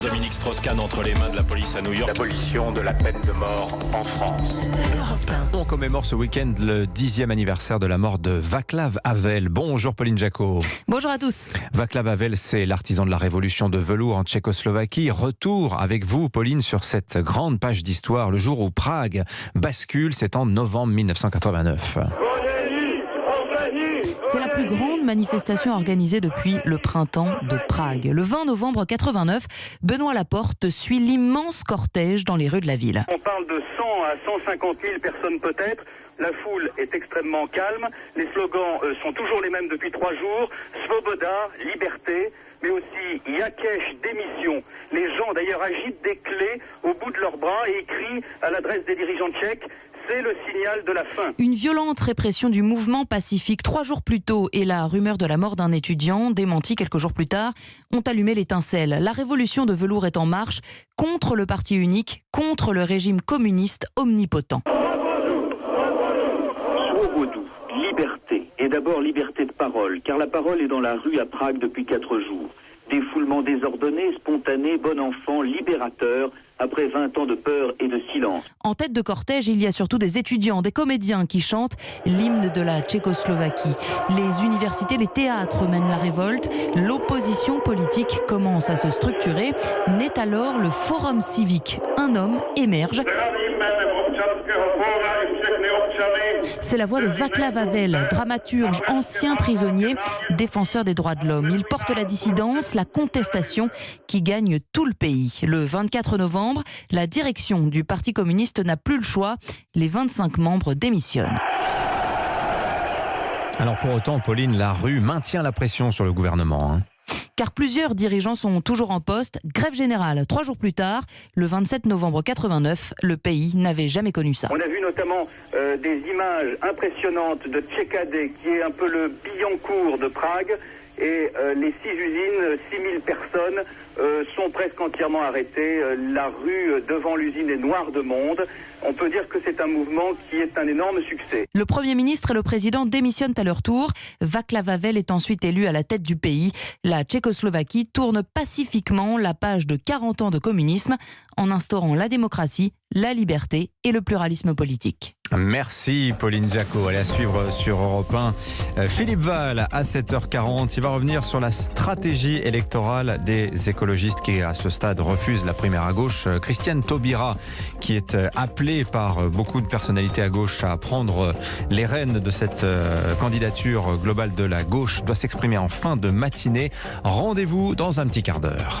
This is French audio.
Dominique Strauss-Kahn entre les mains de la police à New York. L'abolition de la peine de mort en France. On commémore ce week-end le 10e anniversaire de la mort de Václav Havel. Bonjour Pauline Jacot. Bonjour à tous. Václav Havel, c'est l'artisan de la révolution de velours en Tchécoslovaquie. Retour avec vous, Pauline, sur cette grande page d'histoire. Le jour où Prague bascule, c'est en novembre 1989. C'est la plus grande manifestation organisée depuis le printemps de Prague. Le 20 novembre 89, Benoît Laporte suit l'immense cortège dans les rues de la ville. On parle de 100 à 150 000 personnes peut-être. La foule est extrêmement calme. Les slogans sont toujours les mêmes depuis 3 jours. Svoboda, liberté, mais aussi Yakesh, démission. Les gens d'ailleurs agitent des clés au bout de leurs bras et écrient à l'adresse des dirigeants tchèques. C'est le signal de la fin. Une violente répression du mouvement pacifique 3 jours plus tôt et la rumeur de la mort d'un étudiant, démentie quelques jours plus tard, ont allumé l'étincelle. La révolution de velours est en marche contre le parti unique, contre le régime communiste omnipotent. Swobodu, liberté. Et d'abord liberté de parole, car la parole est dans la rue à Prague depuis 4 jours. Défoulement désordonné, spontané, bon enfant, libérateur, après 20 ans de peur et de silence. En tête de cortège, il y a surtout des étudiants, des comédiens qui chantent l'hymne de la Tchécoslovaquie. Les universités, les théâtres mènent la révolte. L'opposition politique commence à se structurer. Naît alors le Forum civique. Un homme émerge. C'est la voix de Václav Havel, dramaturge, ancien prisonnier, défenseur des droits de l'homme. Il porte la dissidence, la contestation qui gagne tout le pays. Le 24 novembre, la direction du Parti communiste n'a plus le choix. Les 25 membres démissionnent. Alors pour autant, Pauline, la rue maintient la pression sur le gouvernement. Car plusieurs dirigeants sont toujours en poste. Grève générale 3 jours plus tard, le 27 novembre 89, le pays n'avait jamais connu ça. On a vu notamment des images impressionnantes de Tchekadé, qui est un peu le Billancourt de Prague. Et les 6 usines, 6000 personnes sont presque entièrement arrêtées. La rue devant l'usine est noire de monde. On peut dire que c'est un mouvement qui est un énorme succès. Le Premier ministre et le Président démissionnent à leur tour. Václav Havel est ensuite élu à la tête du pays. La Tchécoslovaquie tourne pacifiquement la page de 40 ans de communisme en instaurant la démocratie, la liberté et le pluralisme politique. Merci Pauline Jacot. Allez, à suivre sur Europe 1. Philippe Val à 7h40. Il va revenir sur la stratégie électorale des écologistes qui à ce stade refusent la primaire à gauche. Christiane Taubira, qui est appelée par beaucoup de personnalités à gauche à prendre les rênes de cette candidature globale de la gauche, doit s'exprimer en fin de matinée. Rendez-vous dans un petit quart d'heure.